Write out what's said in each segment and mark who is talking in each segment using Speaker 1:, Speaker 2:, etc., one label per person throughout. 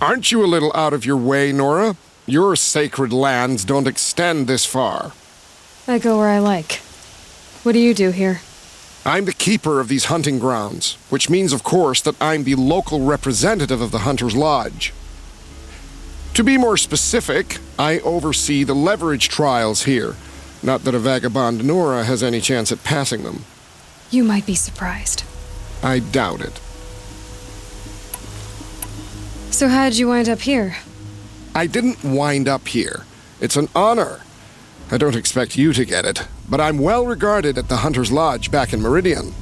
Speaker 1: Aren't you a little out of your way, Nora? Your sacred lands don't extend this far.
Speaker 2: I go where I like. What do you do here?
Speaker 1: I'm the keeper of these hunting grounds, which means, of course, that I'm the local representative of the Hunter's Lodge. To be more specific, I oversee the leverage trials here. Not that a vagabond Nora has any chance at passing them.
Speaker 2: You might be surprised.
Speaker 1: I doubt it.
Speaker 2: So how'd you wind up here?
Speaker 1: I didn't wind up here. It's an honor. I don't expect you to get it, but I'm well regarded at the Hunter's Lodge back in Meridian.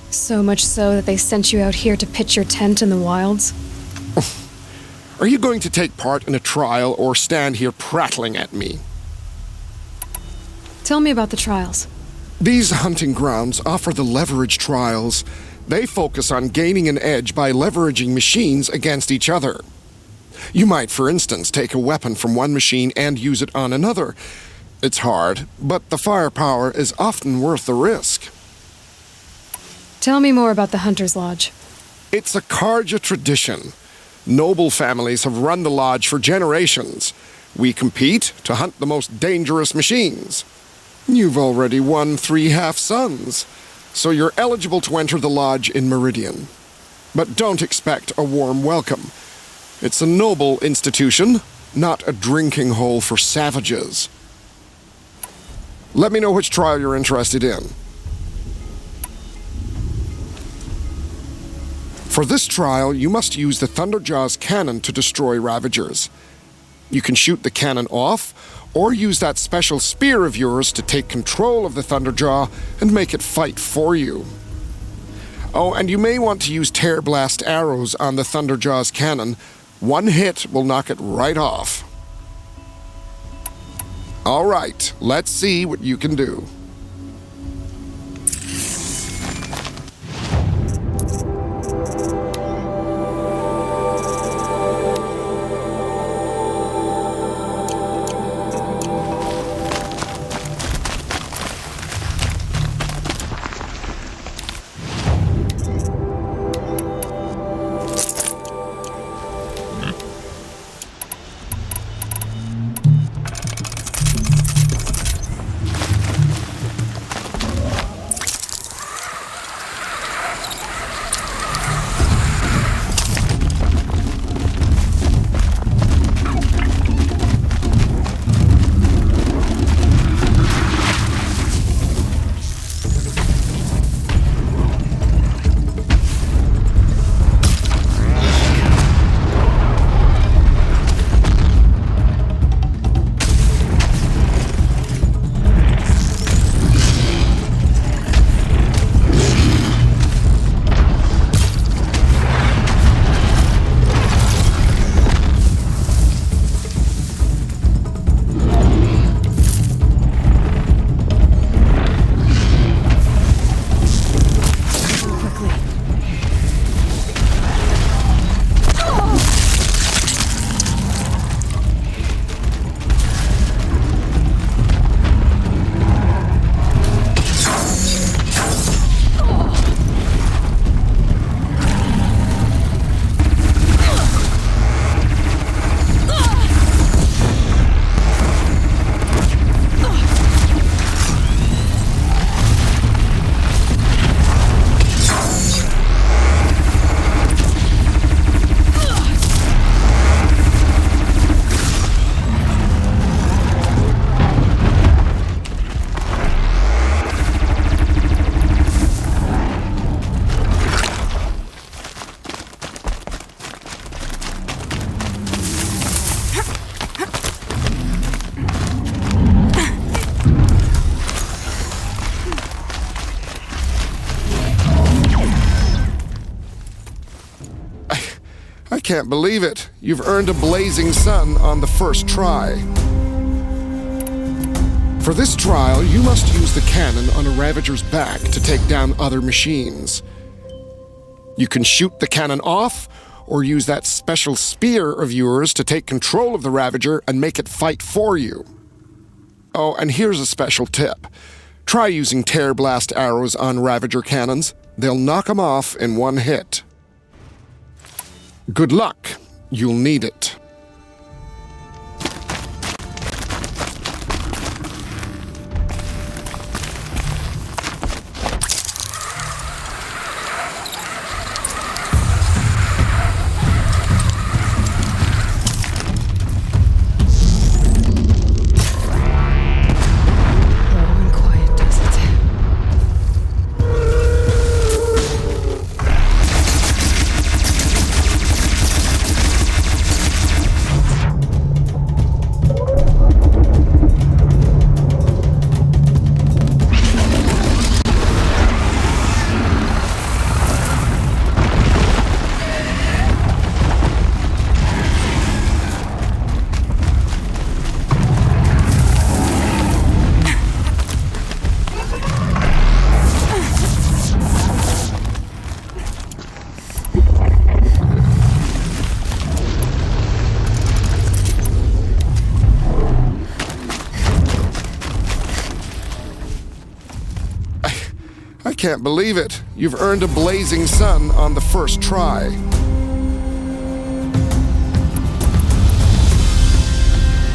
Speaker 2: So much so that they sent you out here to pitch your tent in the wilds?
Speaker 1: Are you going to take part in a trial or stand here prattling at me?
Speaker 2: Tell me about the trials.
Speaker 1: These hunting grounds offer the leverage trials. They focus on gaining an edge by leveraging machines against each other. You might, for instance, take a weapon from one machine and use it on another. It's hard, but the firepower is often worth the risk.
Speaker 2: Tell me more about the Hunter's Lodge.
Speaker 1: It's a Karja tradition. Noble families have run the lodge for generations. We compete to hunt the most dangerous machines. You've already won 3 half-suns, so you're eligible to enter the lodge in Meridian. But don't expect a warm welcome. It's a noble institution, not a drinking hole for savages. Let me know which trial you're interested in. For this trial, you must use the Thunderjaw's cannon to destroy Ravagers. You can shoot the cannon off, or use that special spear of yours to take control of the Thunderjaw and make it fight for you. Oh, and you may want to use Tear Blast arrows on the Thunderjaw's cannon. One hit will knock it right off. All right, let's see what you can do. I can't believe it. You've earned a blazing sun on the first try. For this trial, you must use the cannon on a Ravager's back to take down other machines. You can shoot the cannon off, or use that special spear of yours to take control of the Ravager and make it fight for you. Oh, and here's a special tip. Try using Tear Blast arrows on Ravager cannons. They'll knock them off in one hit. Good luck. You'll need it. I can't believe it. You've earned a blazing sun on the first try.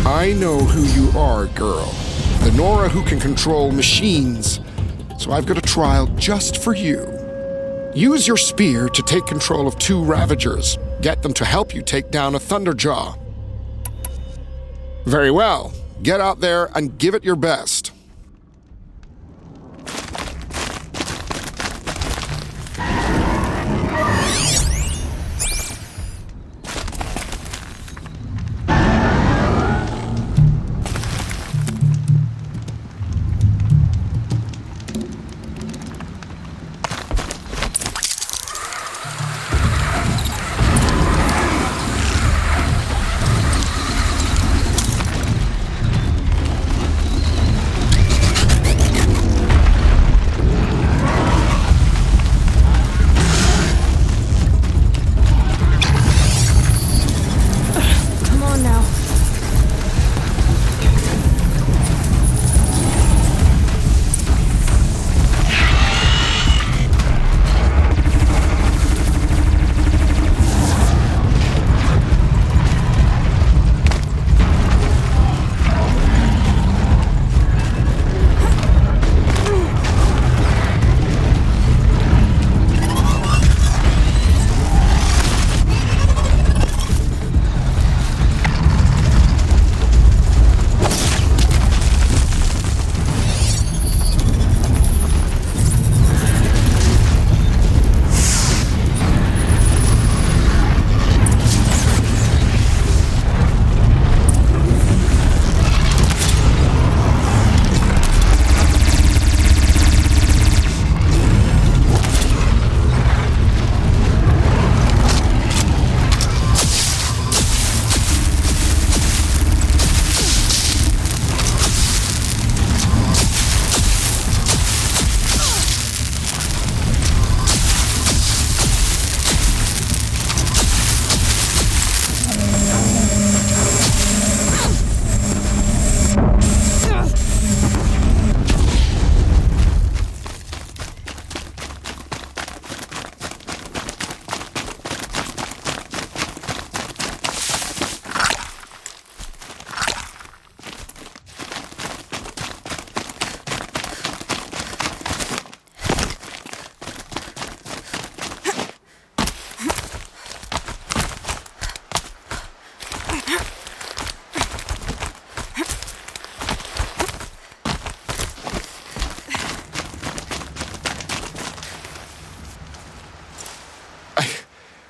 Speaker 1: I know who you are, girl. The Nora who can control machines. So I've got a trial just for you. Use your spear to take control of 2 Ravagers. Get them to help you take down a Thunderjaw. Very well. Get out there and give it your best.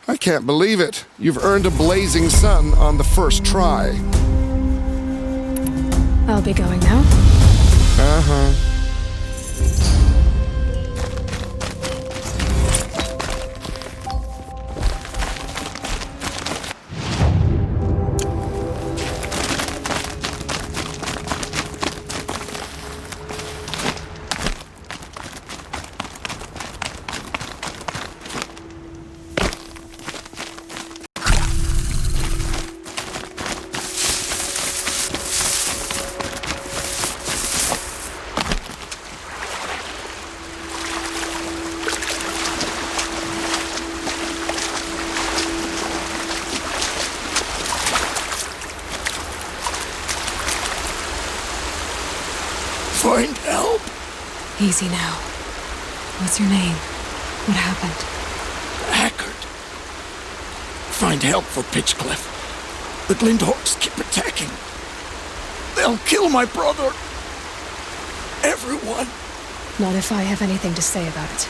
Speaker 1: I can't believe it. You've earned a blazing sun on the first try.
Speaker 2: I'll be going now.
Speaker 1: Uh-huh.
Speaker 2: Easy now. What's your name? What happened?
Speaker 3: Hackard. Find help for Pitchcliff. The Glinthawks keep attacking. They'll kill my brother. Everyone.
Speaker 2: Not if I have anything to say about it.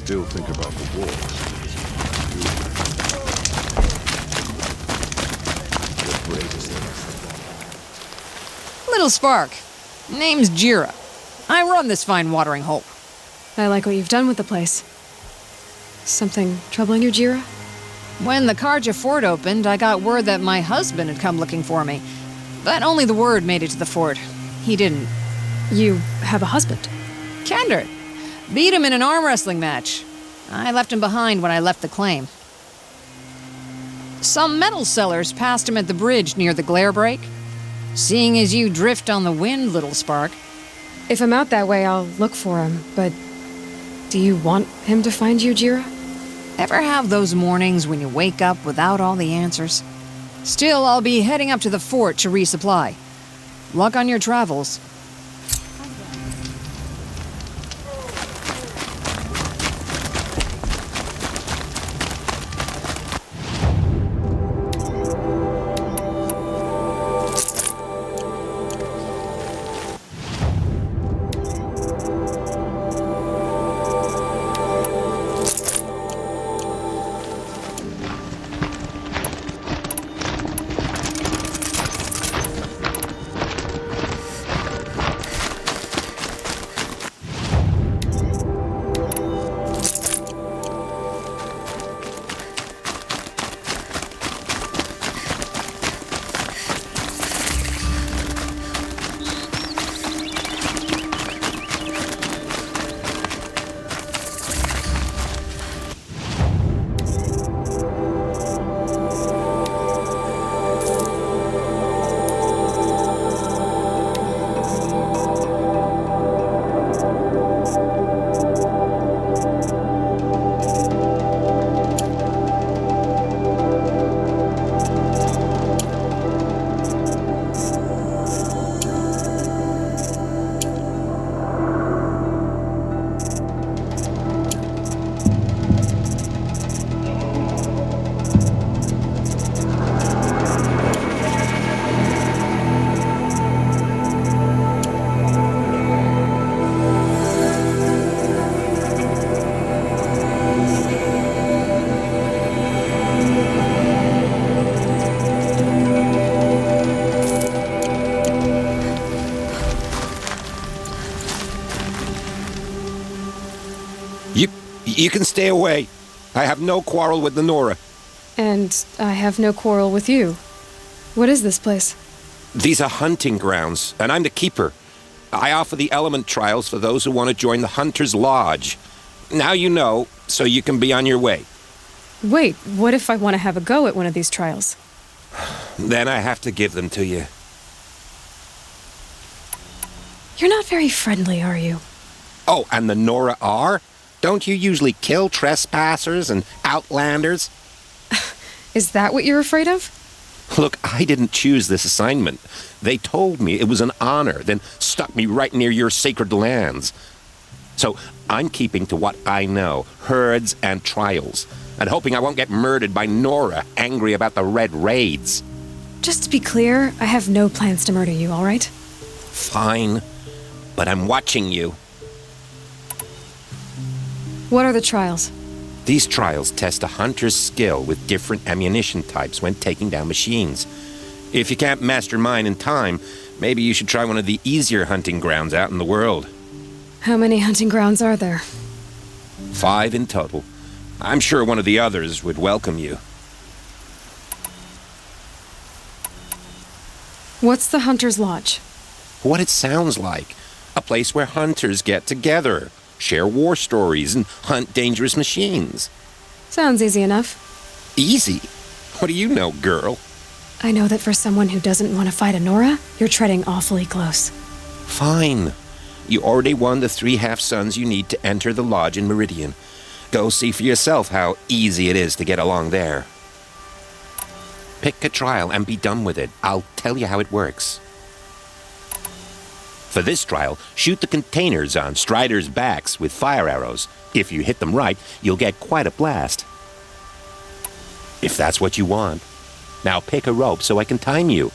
Speaker 4: Still think about the war.
Speaker 5: Little Spark. Name's Jira. I run this fine watering hole.
Speaker 2: I like what you've done with the place. Something troubling you, Jira?
Speaker 5: When the Karja fort opened, I got word that my husband had come looking for me. But only the word made it to the fort. He didn't.
Speaker 2: You have a husband?
Speaker 5: Kender. Beat him in an arm wrestling match. I left him behind when I left the claim. Some metal sellers passed him at the bridge near the glare break. Seeing as you drift on the wind, Little Spark.
Speaker 2: If I'm out that way, I'll look for him, but do you want him to find you, Jira?
Speaker 5: Ever have those mornings when you wake up without all the answers? Still, I'll be heading up to the fort to resupply. Luck on your travels.
Speaker 6: You can stay away. I have no quarrel with the Nora.
Speaker 2: And I have no quarrel with you. What is this place?
Speaker 6: These are hunting grounds, and I'm the keeper. I offer the element trials for those who want to join the Hunter's Lodge. Now you know, so you can be on your way.
Speaker 2: Wait, what if I want to have a go at one of these trials?
Speaker 6: Then I have to give them to you.
Speaker 2: You're not very friendly, are you?
Speaker 6: Oh, and the Nora are? Don't you usually kill trespassers and outlanders?
Speaker 2: Is that what you're afraid of?
Speaker 6: Look, I didn't choose this assignment. They told me it was an honor, then stuck me right near your sacred lands. So I'm keeping to what I know, herds and trials, and hoping I won't get murdered by Nora, angry about the red raids.
Speaker 2: Just to be clear, I have no plans to murder you, all right?
Speaker 6: Fine, but I'm watching you.
Speaker 2: What are the trials?
Speaker 6: These trials test a hunter's skill with different ammunition types when taking down machines. If you can't master mine in time, maybe you should try one of the easier hunting grounds out in the world.
Speaker 2: How many hunting grounds are there?
Speaker 6: 5 in total. I'm sure one of the others would welcome you.
Speaker 2: What's the Hunter's Lodge?
Speaker 6: What it sounds like. A place where hunters get together, share war stories, and hunt dangerous machines.
Speaker 2: Sounds easy enough.
Speaker 6: Easy? What do you know, girl?
Speaker 2: I know that for someone who doesn't want to fight a Nora, you're treading awfully close.
Speaker 6: Fine. You already won the 3 half-suns you need to enter the lodge in Meridian. Go see for yourself how easy it is to get along there. Pick a trial and be done with it. I'll tell you how it works. For this trial, shoot the containers on Striders' backs with fire arrows. If you hit them right, you'll get quite a blast. If that's what you want. Now pick a rope so I can time you.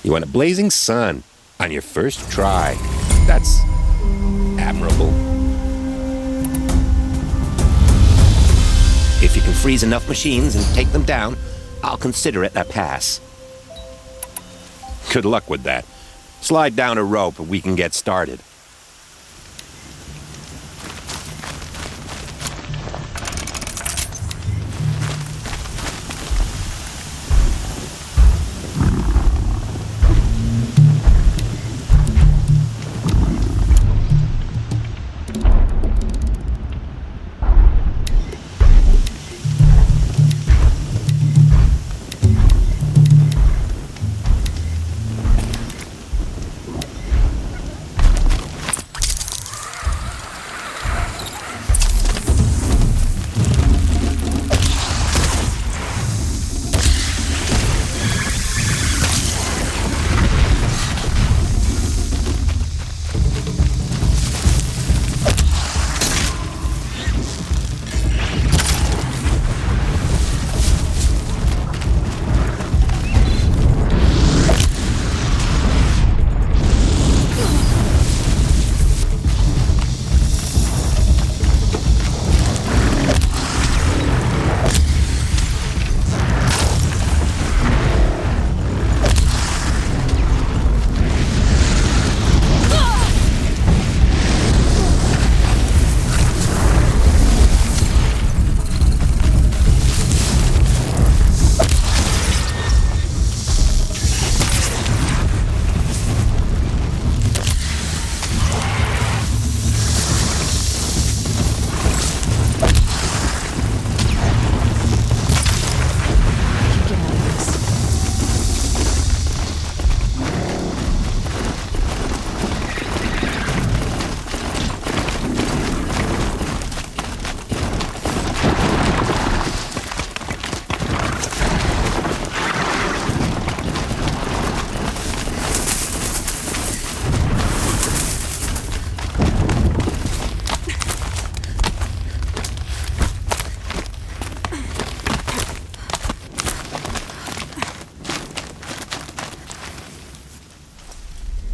Speaker 6: You want a blazing sun on your first try. That's admirable. If you can freeze enough machines and take them down, I'll consider it a pass. Good luck with that. Slide down a rope and we can get started.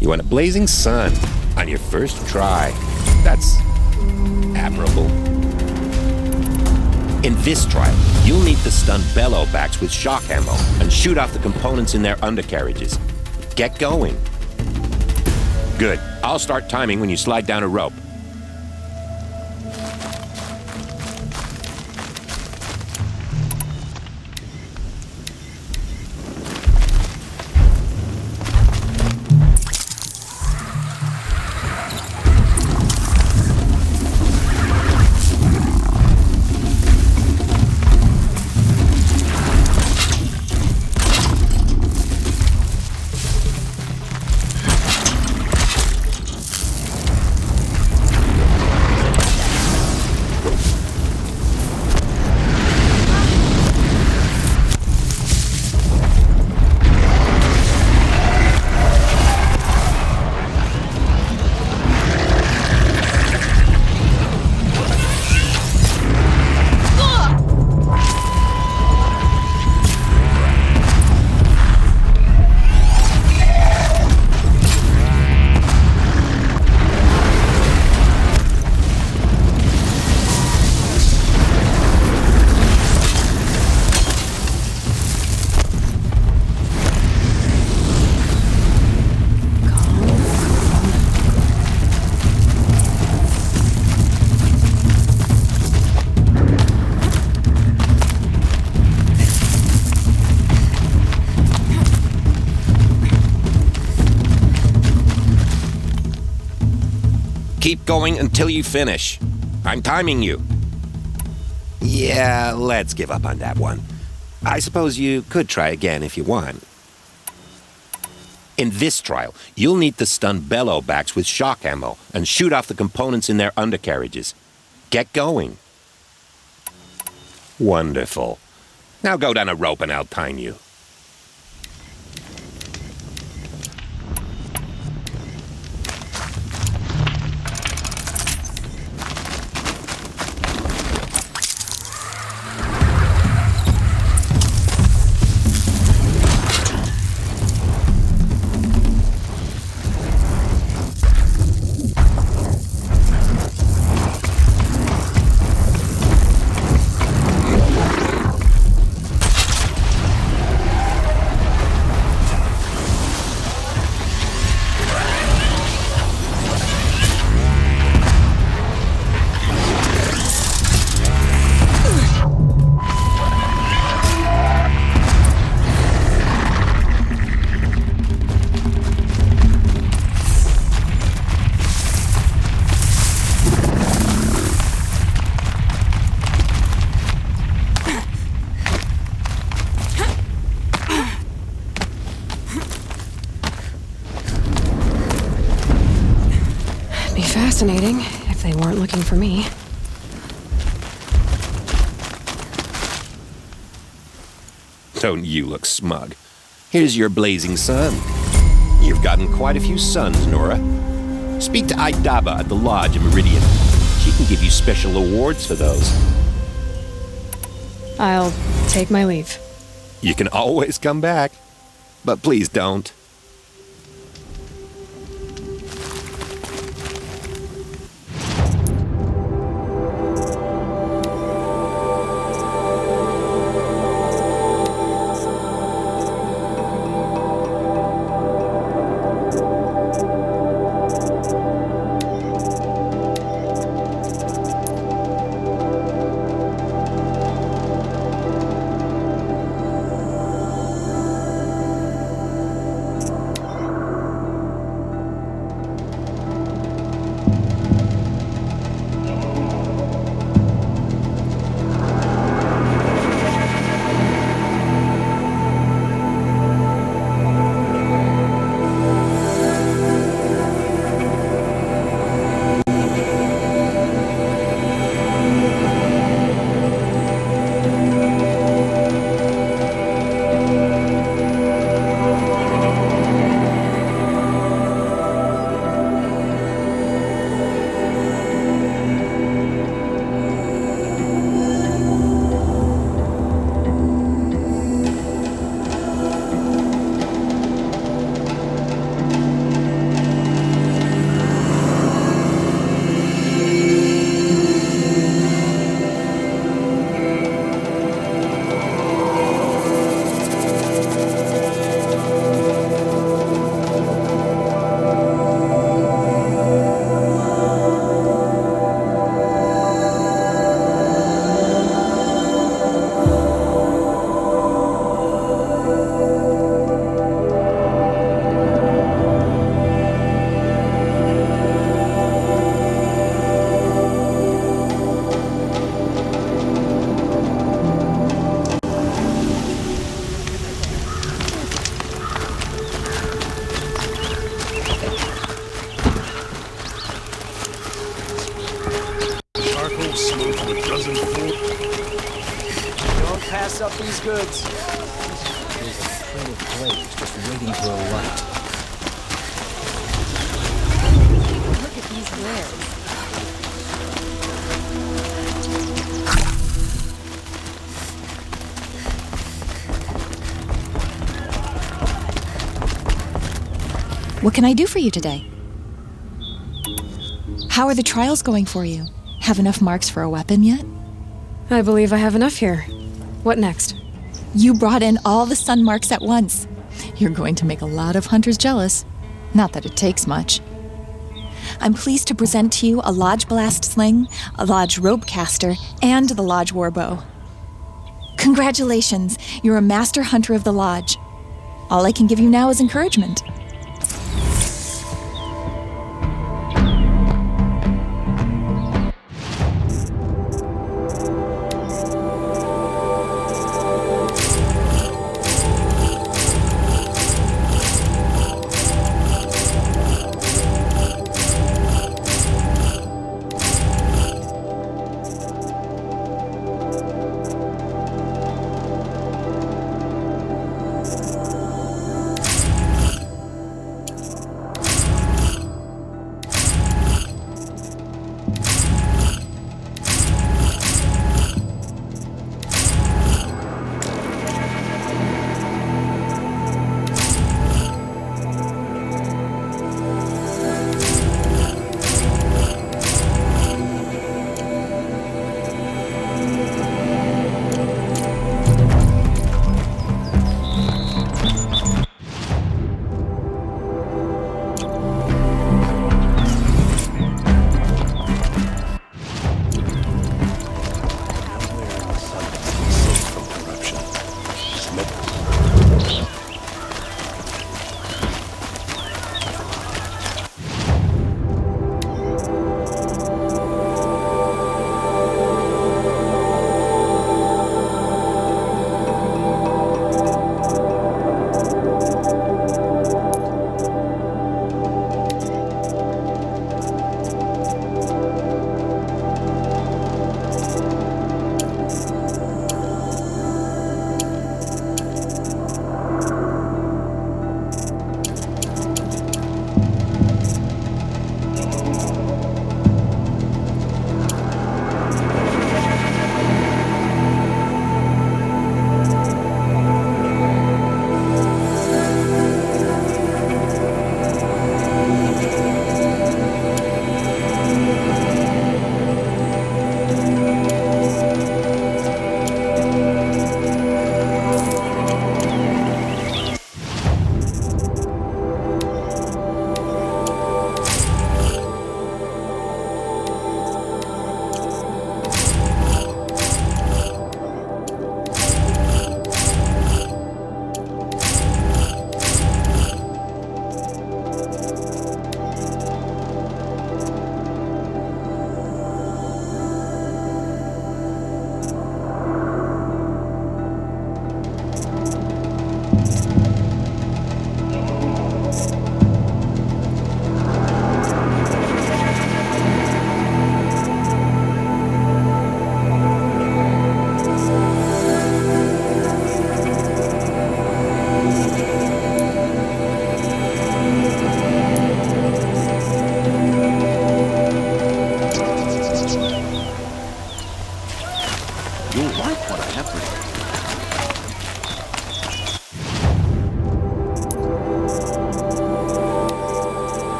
Speaker 6: You want a blazing sun on your first try. That's admirable. In this trial, you'll need to stun bellowbacks with shock ammo and shoot off the components in their undercarriages. Get going. Good. I'll start timing when you slide down a rope. Keep going until you finish. I'm timing you. Yeah, let's give up on that one. I suppose you could try again if you want. In this trial, you'll need to stun bellowbacks with shock ammo and shoot off the components in their undercarriages. Get going. Wonderful. Now go down a rope and I'll time you.
Speaker 2: Fascinating, if they weren't looking for me.
Speaker 6: Don't you look smug. Here's your blazing sun. You've gotten quite a few suns, Nora. Speak to Idaba at the Lodge in Meridian. She can give you special awards for those.
Speaker 2: I'll take my leave.
Speaker 6: You can always come back, but please don't.
Speaker 7: Slice up these goods.
Speaker 8: There's a trail of blaze just waiting for a light.
Speaker 9: Look at these wares.
Speaker 10: What can I do for you today? How are the trials going for you? Have enough marks for a weapon yet?
Speaker 2: I believe I have enough here. What next?
Speaker 10: You brought in all the sun marks at once. You're going to make a lot of hunters jealous. Not that it takes much. I'm pleased to present to you a Lodge Blast Sling, a Lodge Rope Caster, and the Lodge Warbow. Congratulations, you're a master hunter of the Lodge. All I can give you now is encouragement.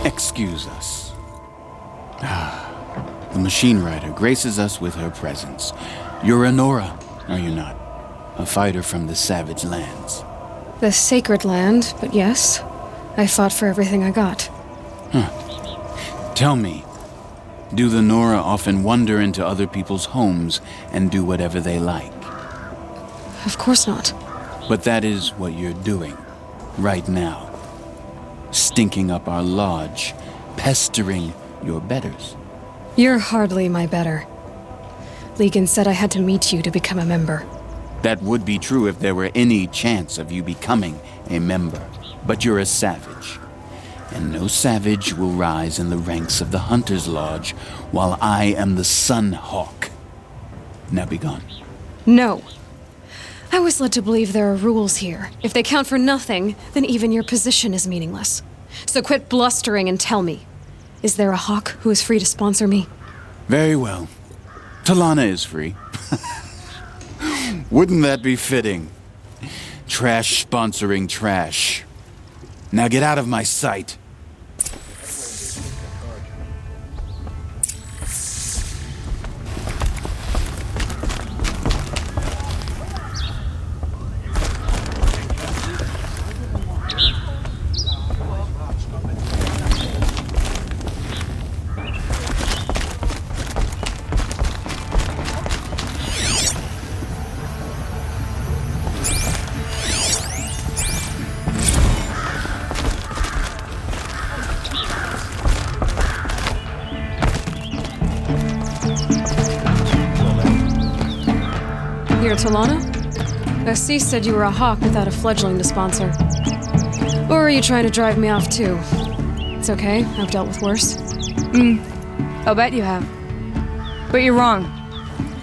Speaker 11: Excuse us. The machine rider graces us with her presence. You're a Nora, are you not? A fighter from the savage lands.
Speaker 2: The sacred land, but yes. I fought for everything I got.
Speaker 11: Tell me, Do the Nora often wander into other people's homes and do whatever they like?
Speaker 2: Of course not.
Speaker 11: But that is what you're doing right now. Stinking up our lodge, pestering your betters.
Speaker 2: You're hardly my better. Legan said I had to meet you to become a member.
Speaker 11: That would be true if there were any chance of you becoming a member. But you're a savage. And no savage will rise in the ranks of the Hunter's Lodge while I am the Sun Hawk. Now be gone.
Speaker 2: No. I was led to believe there are rules here. If they count for nothing, then even your position is meaningless. So quit blustering and tell me. Is there a hawk who is free to sponsor me?
Speaker 11: Very well. Talana is free. Wouldn't that be fitting? Trash sponsoring trash. Now get out of my sight.
Speaker 2: Here, Talana? Asus said you were a hawk without a fledgling to sponsor. Or are you trying to drive me off too? It's okay, I've dealt with worse.
Speaker 9: I'll bet you have. But you're wrong.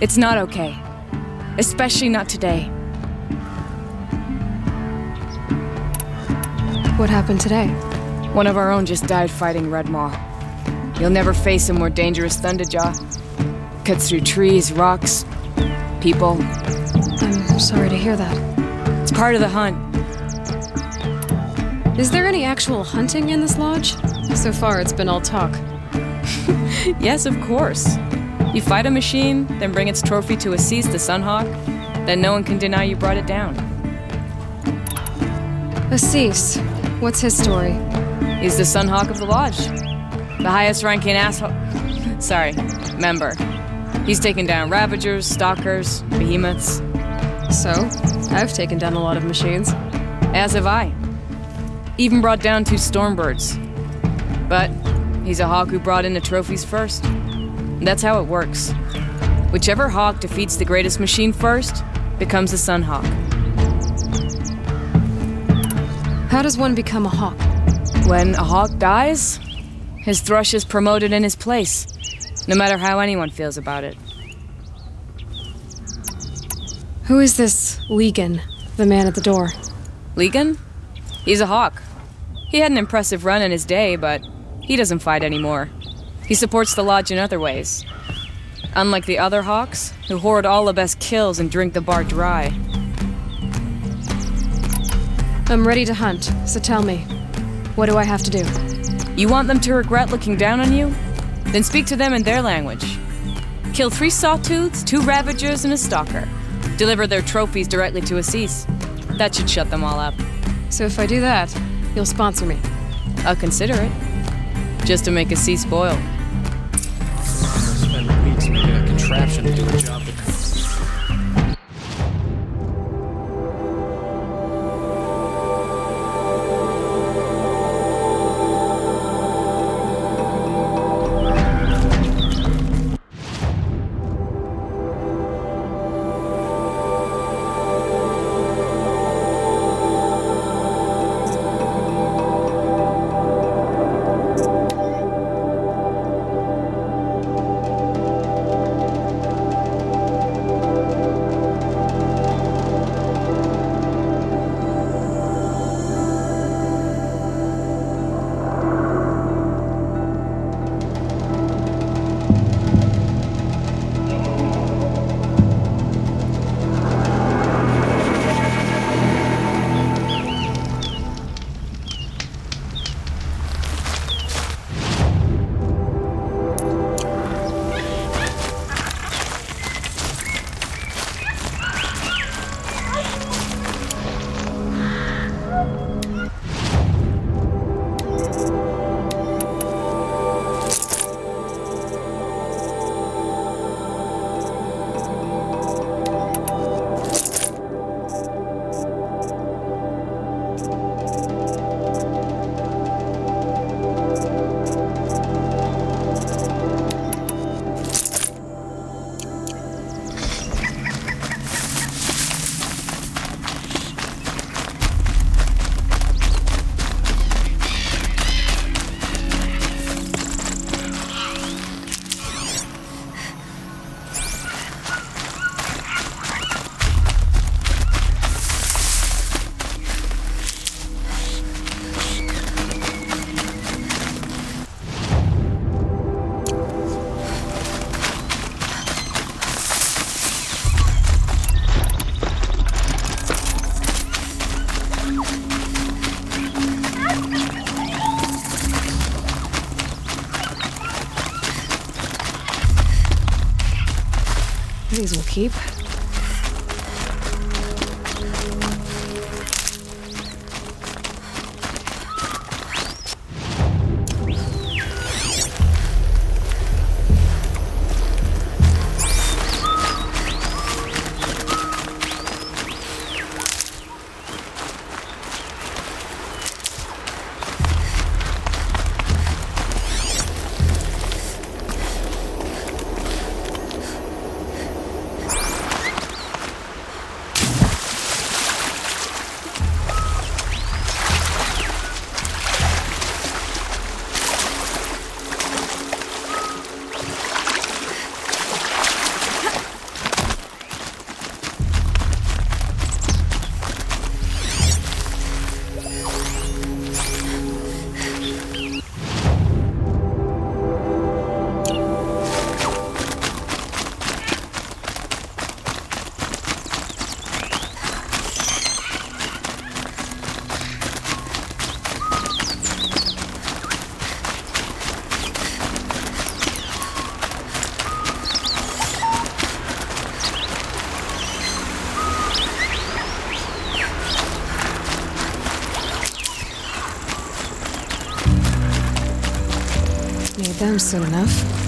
Speaker 9: It's not okay. Especially not today.
Speaker 2: What happened today?
Speaker 9: One of our own just died fighting Rev.A. You'll never face a more dangerous Thunderjaw. Cuts through trees, rocks, people.
Speaker 2: I'm sorry to hear that.
Speaker 9: It's part of the hunt.
Speaker 2: Is there any actual hunting in this lodge? So far, it's been all talk.
Speaker 9: Yes, of course. You fight a machine, then bring its trophy to Asus the Sunhawk, then no one can deny you brought it down.
Speaker 2: Asus, what's his story?
Speaker 9: He's the Sunhawk of the Lodge. The highest ranking member. He's taken down Ravagers, Stalkers, Behemoths.
Speaker 2: So, I've taken down a lot of machines.
Speaker 9: As have I. Even brought down 2 Stormbirds. But he's a hawk who brought in the trophies first. That's how it works. Whichever hawk defeats the greatest machine first becomes a Sunhawk.
Speaker 2: How does one become a hawk?
Speaker 9: When a hawk dies, his thrush is promoted in his place, no matter how anyone feels about it.
Speaker 2: Who is this Legan, the man at the door?
Speaker 9: Legan? He's a hawk. He had an impressive run in his day, but he doesn't fight anymore. He supports the lodge in other ways. Unlike the other hawks, who hoard all the best kills and drink the bar dry.
Speaker 2: I'm ready to hunt, so tell me, what do I have to do?
Speaker 9: You want them to regret looking down on you? Then speak to them in their language. Kill 3 Sawtooths, 2 Ravagers, and a Stalker. Deliver their trophies directly to Asus. That should shut them all up.
Speaker 2: So if I do that, you'll sponsor me?
Speaker 9: I'll consider it. Just to make Asus boil.
Speaker 8: Spend weeks making a contraption to do a job that...
Speaker 2: These will keep. Made them soon enough.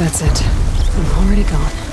Speaker 2: That's it. I'm already gone.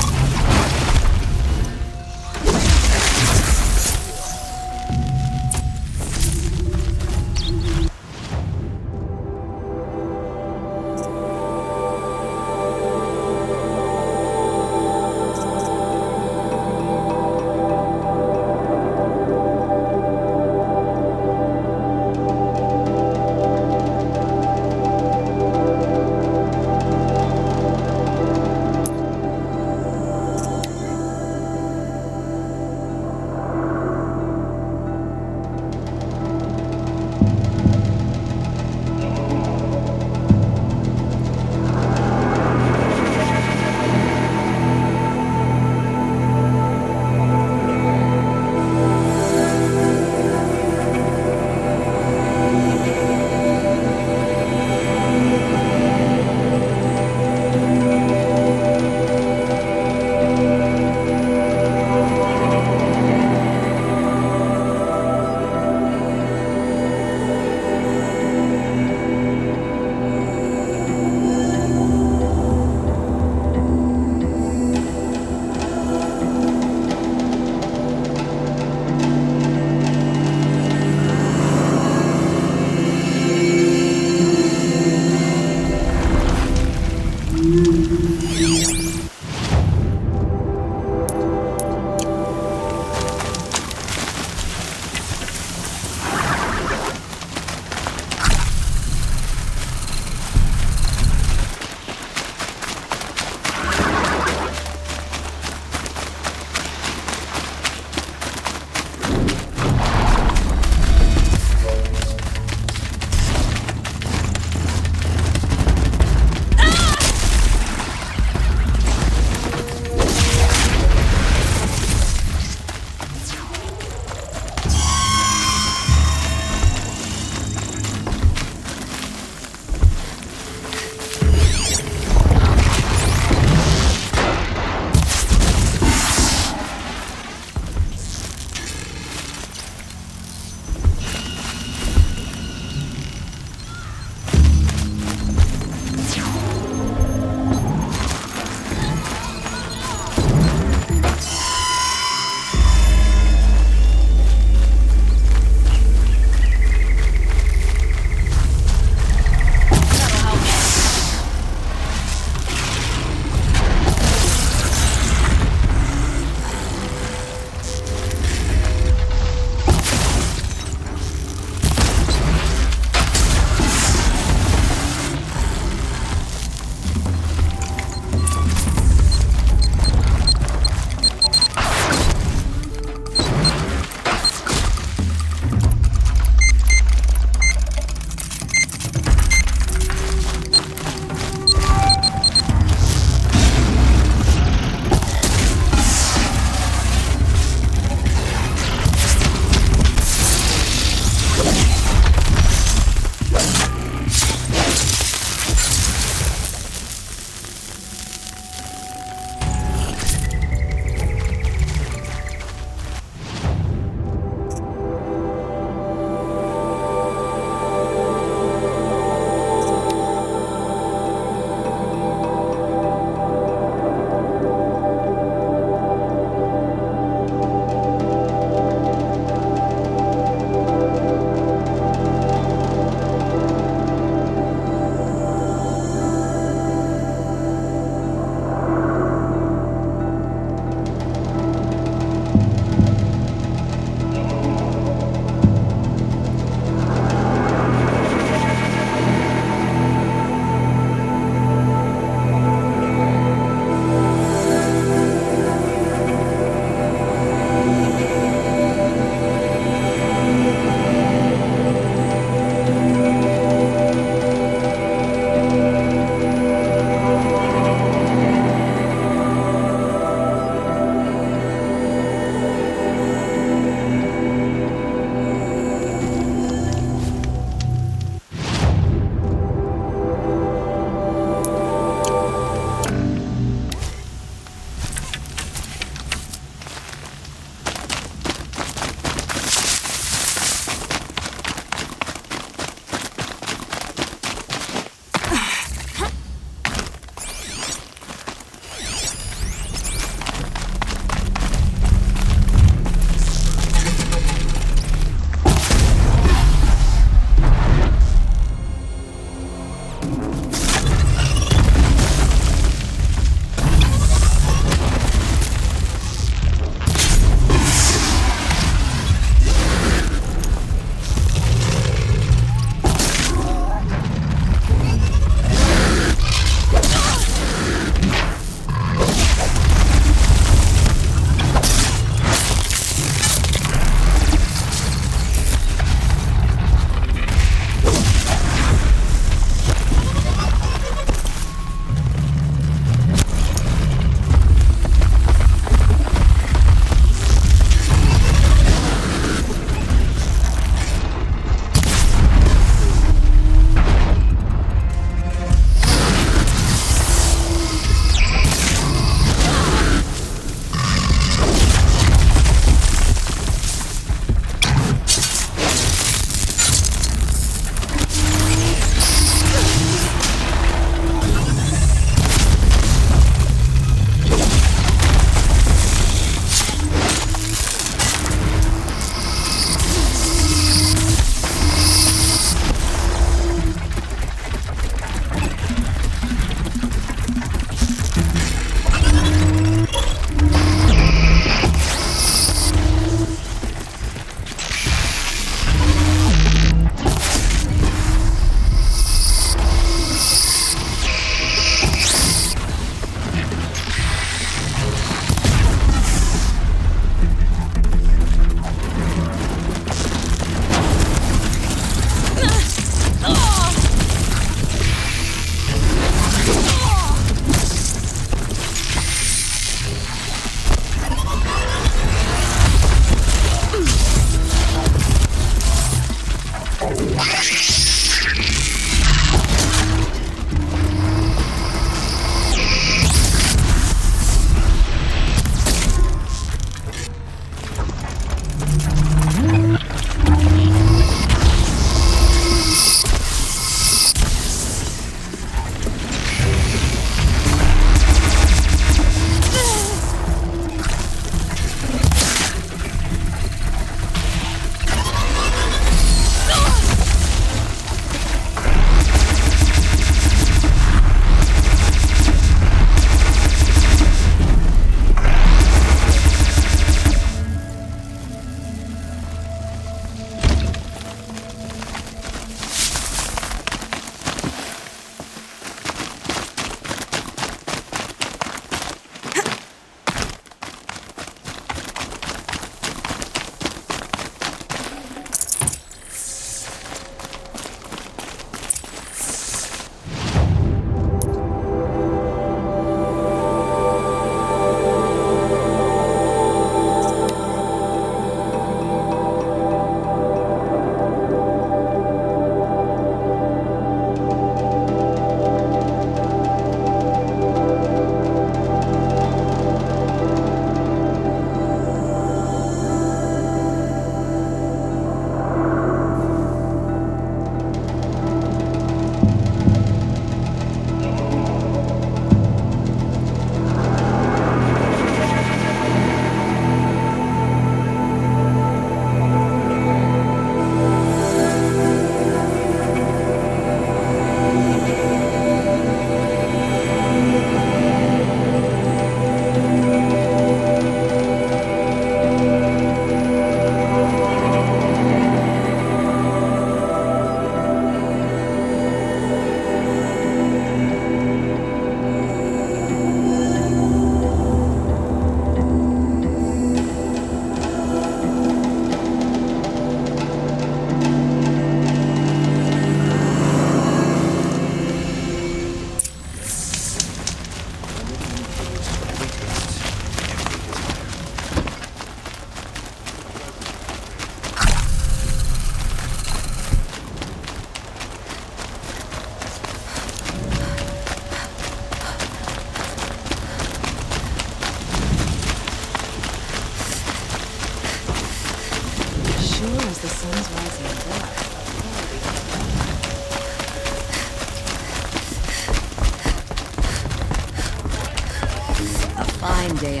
Speaker 9: fine day.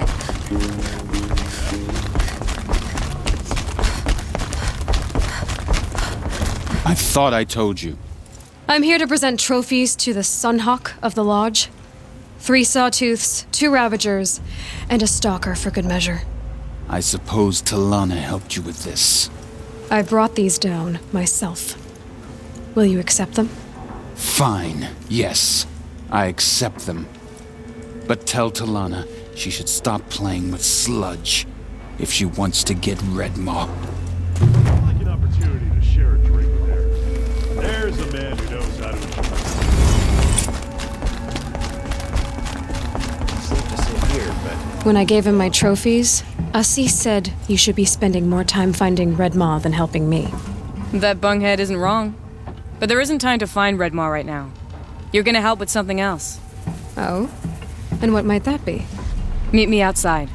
Speaker 11: I thought I told you.
Speaker 2: I'm here to present trophies to the Sunhawk of the Lodge. 3 Sawtooths, 2 Ravagers, and a Stalker for good measure.
Speaker 11: I suppose Talana helped you with this.
Speaker 2: I brought these down myself. Will you accept them?
Speaker 11: Fine, yes. I accept them. But tell Talana she should stop playing with sludge if she wants to get Rev.A.
Speaker 4: I'd like an opportunity to share a drink there. There's a man who knows how to
Speaker 8: Safe to sit here, but
Speaker 2: When I gave him my trophies, Asus said you should be spending more time finding Rev.A than helping me.
Speaker 9: That bunghead isn't wrong. But there isn't time to find Rev.A right now. You're gonna help with something else.
Speaker 2: Oh? And what might that be?
Speaker 9: Meet me outside.